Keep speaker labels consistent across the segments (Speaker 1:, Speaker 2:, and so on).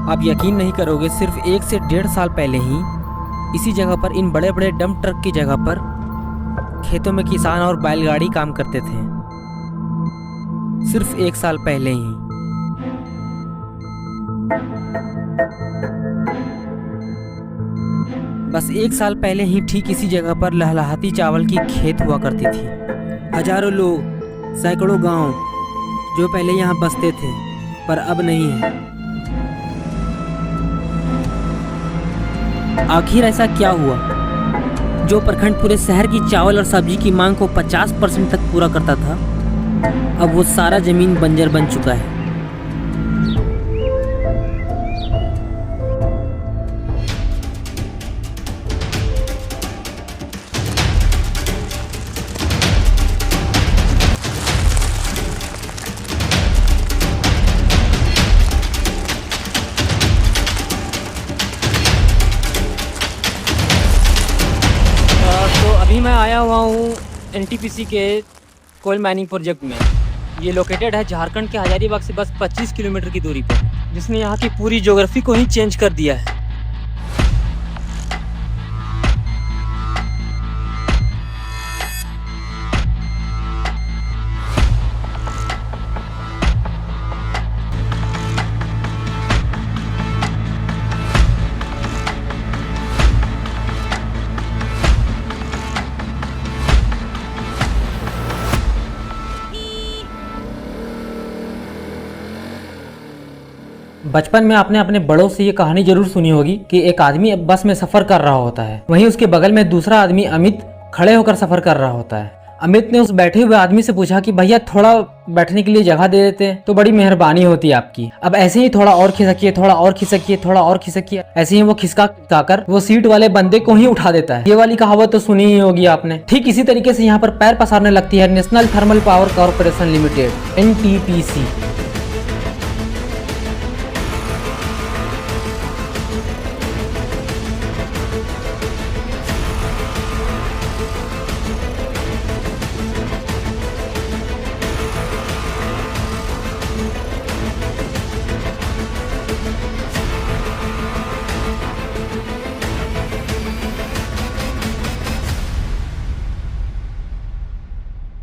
Speaker 1: आप यकीन नहीं करोगे, सिर्फ 1 से 1.5 साल पहले ही इसी जगह पर, इन बड़े बड़े डंप ट्रक की जगह पर खेतों में किसान और बैलगाड़ी काम करते थे। सिर्फ 1 साल पहले ही। बस 1 साल पहले ही ठीक इसी जगह पर लहलहाती चावल की खेत हुआ करती थी। हजारों लोग, सैकड़ों गांव जो पहले यहाँ बसते थे, पर अब नहीं है। आखिर ऐसा क्या हुआ जो प्रखंड पूरे शहर की चावल और सब्जी की मांग को 50% तक पूरा करता था, अब वो सारा जमीन बंजर बन चुका है। अभी मैं आया हुआ हूँ एनटीपीसी के कोल माइनिंग प्रोजेक्ट में। ये लोकेटेड है झारखंड के हजारीबाग से बस 25 किलोमीटर की दूरी पर, जिसने यहाँ की पूरी ज्योग्राफी को ही चेंज कर दिया है। बचपन में आपने अपने बड़ों से ये कहानी जरूर सुनी होगी कि एक आदमी बस में सफर कर रहा होता है, वहीं उसके बगल में दूसरा आदमी अमित खड़े होकर सफर कर रहा होता है। अमित ने उस बैठे हुए आदमी से पूछा कि भैया थोड़ा बैठने के लिए जगह दे देते तो बड़ी मेहरबानी होती आपकी। अब ऐसे ही थोड़ा और खिसकिए, थोड़ा और खिसकिए, थोड़ा और खिसकिए, ऐसे ही वो खिसका वो सीट वाले बंदे को ही उठा देता है। ये वाली कहावत तो सुनी ही होगी आपने। ठीक इसी तरीके से यहाँ पर पैर पसारने लगती है national thermal power corporation limited, NTPC.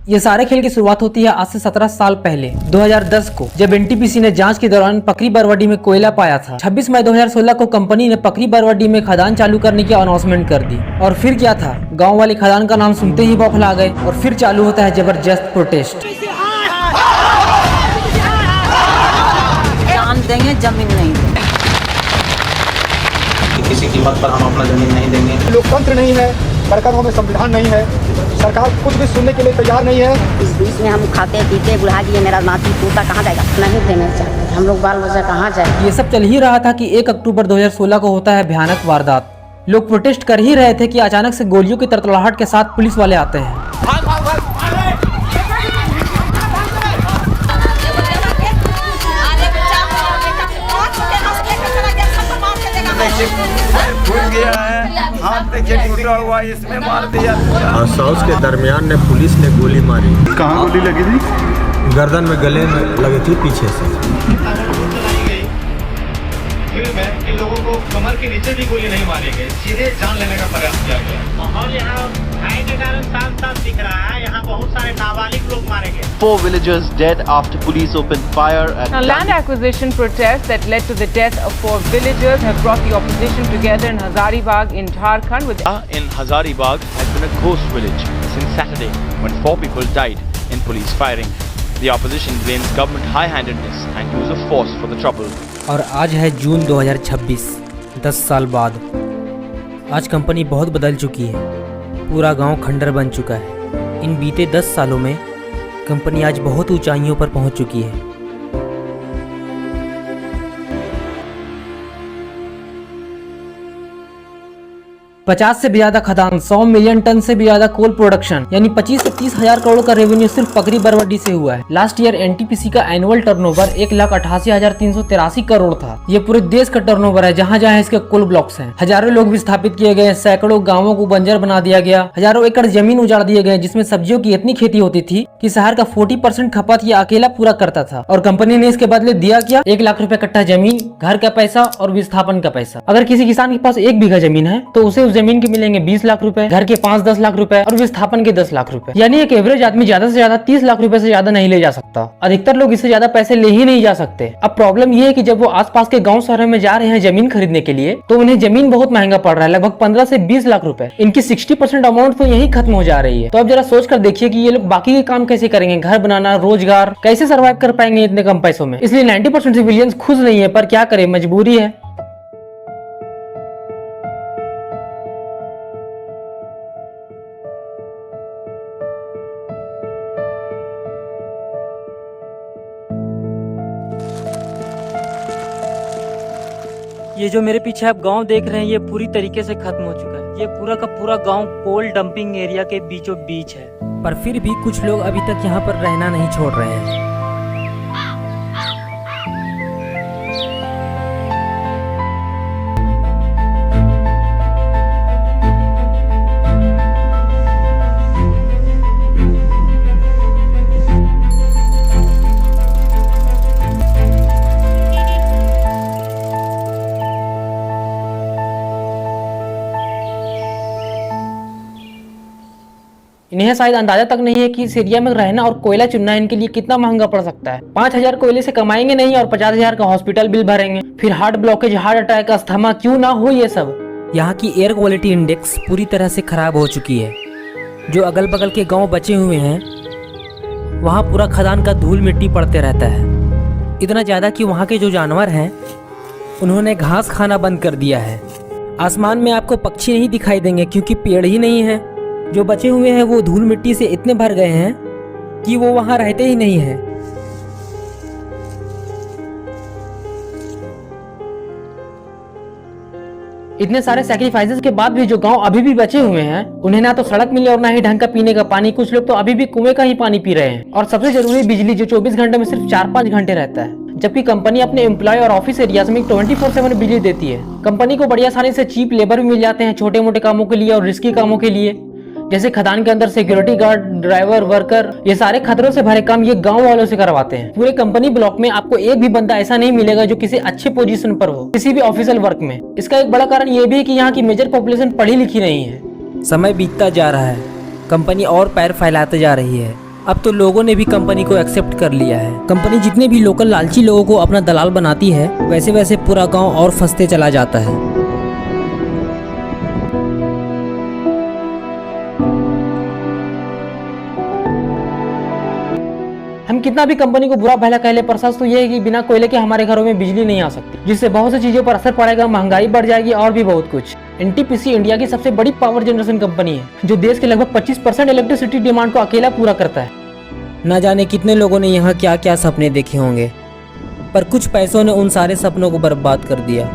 Speaker 1: ये सारे खेल की शुरुआत होती है आज से 17 साल पहले 2010 को, जब एनटीपीसी ने जांच के दौरान पकरी बरवाडी में कोयला पाया था। 26 मई 2016 को कंपनी ने पकरी बरवाडी में खदान चालू करने की अनाउंसमेंट कर दी। और फिर क्या था, गांव वाले खदान का नाम सुनते ही बौखला गए और फिर चालू होता है जबरदस्त प्रोटेस्ट।
Speaker 2: जान देंगे, जमीन नहीं देंगे,
Speaker 3: किसी कीमत पर हम अपना जमीन नहीं देंगे।
Speaker 4: लोकतंत्र नहीं है, सरकारों में संविधान नहीं है, सरकार कुछ भी सुनने के लिए तैयार नहीं है।
Speaker 2: इस बीच में हम खाते पीते बुढ़ा गए, मेरा नाती पोता कहाँ जाएगा? नहीं देना चाहिए, हम लोग बाल बच्चा कहाँ जाए?
Speaker 1: ये सब चल ही रहा था कि 1 अक्टूबर 2016 को होता है भयानक वारदात। लोग प्रोटेस्ट कर ही रहे थे कि अचानक से गोलियों की तड़तड़ाहट के साथ पुलिस वाले आते हैं।
Speaker 5: भूल गया है, हाथ देखिए टूटा हुआ, इसमें मार दिया।
Speaker 6: और सौस के दरमियान ने पुलिस ने गोली मारी।
Speaker 5: कहाँ गोली लगी थी?
Speaker 6: गर्दन में, गले में लगी थी, पीछे से।
Speaker 7: इन लोगों को कमर के नीचे भी गोली नहीं मारी गई, सीधे जान लेने का प्रयास किया गया। माहौल यहाँ भय के कारण साफ साफ दिख रहा है, यहाँ बहुत सारे नाबालिग लोग मारे गए।
Speaker 8: 4 villagers dead after police opened fire at
Speaker 9: a land acquisition protest that led to the death of 4 villagers have brought the opposition together in Hazaribagh in Jharkhand.
Speaker 8: in Hazaribagh has been a ghost village since Saturday when 4 people died in police firing. The opposition blames government high-handedness and use of force for the trouble.
Speaker 1: और आज है जून 2026, 10 साल बाद। आज company बहुत बदल चुकी है, पूरा गांव खंडर बन चुका है। इन बीते 10 सालों में कंपनी आज बहुत ऊंचाइयों पर पहुंच चुकी है। 50 से भी ज्यादा खदान, 100 मिलियन टन से भी ज्यादा कोल प्रोडक्शन, यानी 25 से 30 हजार करोड़ का रेवेन्यू सिर्फ पकरी बरवाडी से हुआ है। लास्ट ईयर एनटीपीसी का एनुअल टर्नओवर 1,88,383 करोड़ था। ये पूरे देश का टर्नओवर है, जहाँ जहाँ इसके कोल ब्लॉक्स हैं। हजारों लोग विस्थापित किए गए, सैकड़ों गाँवों को बंजर बना दिया गया, हजारों एकड़ जमीन उजाड़ दिए गए, जिसमें सब्जियों की इतनी खेती होती थी कि शहर का 40% खपत ये अकेला पूरा करता था। और कंपनी ने इसके बदले दिया क्या? 1 लाख रुपए कट्ठा जमीन, घर का पैसा और विस्थापन का पैसा। अगर किसी किसान के पास 1 बीघा जमीन है तो उसे जमीन के मिलेंगे 20 लाख रुपए, घर के 5-10 लाख रुपए और विस्थापन के 10 लाख रुपए। यानी एक एवरेज आदमी ज्यादा से ज्यादा 30 लाख रुपए से ज्यादा नहीं ले जा सकता। अधिकतर लोग इससे ज्यादा पैसे ले ही नहीं जा सकते। अब प्रॉब्लम ये है कि जब वो आसपास के गांव शहरों में जा रहे हैं जमीन खरीदने के लिए, तो उन्हें जमीन बहुत महंगा पड़ रहा है, लगभग 15 से 20 लाख रुपए। इनकी 60% अमाउंट तो यही खत्म हो जा रही है। तो अब जरा सोच कर देखिए कि ये लोग बाकी के काम कैसे करेंगे, घर बनाना, रोजगार, कैसे सर्वाइव कर पाएंगे इतने कम पैसों में। इसलिए 90% सिविलियंस खुश नहीं है, पर क्या करें, मजबूरी है। ये जो मेरे पीछे आप गांव देख रहे हैं, ये पूरी तरीके से खत्म हो चुका है। ये पूरा का पूरा गांव कोल डंपिंग एरिया के बीचों बीच है, पर फिर भी कुछ लोग अभी तक यहाँ पर रहना नहीं छोड़ रहे हैं। इन्हें शायद अंदाजा तक नहीं है कि इस एरिया में रहना और कोयला चुनना इनके लिए कितना महंगा पड़ सकता है। 5,000 कोयले से कमाएंगे नहीं और 50,000 का हॉस्पिटल बिल भरेंगे, फिर heart blockage, heart attack, asthma, क्यों ना हो ये सब। यहाँ की एयर क्वालिटी इंडेक्स पूरी तरह से खराब हो चुकी है। जो अगल बगल के गाँव बचे हुए हैं, वहाँ पूरा खदान का धूल मिट्टी पड़ते रहता है। इतना ज्यादा कि वहाँ के जो जानवर हैं उन्होंने घास खाना बंद कर दिया है। आसमान में आपको पक्षी नहीं दिखाई देंगे क्योंकि पेड़ ही नहीं है। जो बचे हुए हैं वो धूल मिट्टी से इतने भर गए हैं कि वो वहां रहते ही नहीं हैं। इतने सारे सैक्रिफाइसेस के बाद भी जो गांव अभी भी बचे हुए हैं, उन्हें ना तो सड़क मिले और ना ही ढंग का पीने का पानी। कुछ लोग तो अभी भी कुएं का ही पानी पी रहे हैं। और सबसे जरूरी बिजली, जो 24 घंटे में सिर्फ 4-5 घंटे रहता है, जबकि कंपनी अपने एम्प्लॉय और ऑफिस एरियाज में 24/7 बिजली देती है। कंपनी को बड़ी आसानी से चीप लेबर भी मिल जाते हैं छोटे मोटे कामों के लिए और रिस्की कामों के लिए, जैसे खदान के अंदर सिक्योरिटी गार्ड, ड्राइवर, वर्कर। ये सारे खतरों से भरे काम ये गांव वालों से करवाते हैं। पूरे कंपनी ब्लॉक में आपको एक भी बंदा ऐसा नहीं मिलेगा जो किसी अच्छे पोजीशन पर हो किसी भी ऑफिशियल वर्क में। इसका एक बड़ा कारण ये भी है कि यहाँ की मेजर पॉपुलेशन पढ़ी लिखी नहीं है। समय बीतता जा रहा है, कंपनी और पैर फैलाते जा रही है। अब तो लोगों ने भी कंपनी को एक्सेप्ट कर लिया है। कंपनी जितने भी लोकल लालची लोगों को अपना दलाल बनाती है, वैसे वैसे पूरा गाँव और फंसते चला जाता है। हम कितना भी कंपनी को बुरा भला कह ले, पर सच तो ये है कि बिना कोयले के हमारे घरों में बिजली नहीं आ सकती, जिससे बहुत सी चीजों पर असर पड़ेगा, महंगाई बढ़ जाएगी और भी बहुत कुछ। एनटीपीसी इंडिया की सबसे बड़ी पावर जनरेशन कंपनी है, जो देश के लगभग 25% इलेक्ट्रिसिटी डिमांड को अकेला पूरा करता है। न जाने कितने लोगों ने यहाँ क्या क्या सपने देखे होंगे, पर कुछ पैसों ने उन सारे सपनों को बर्बाद कर दिया।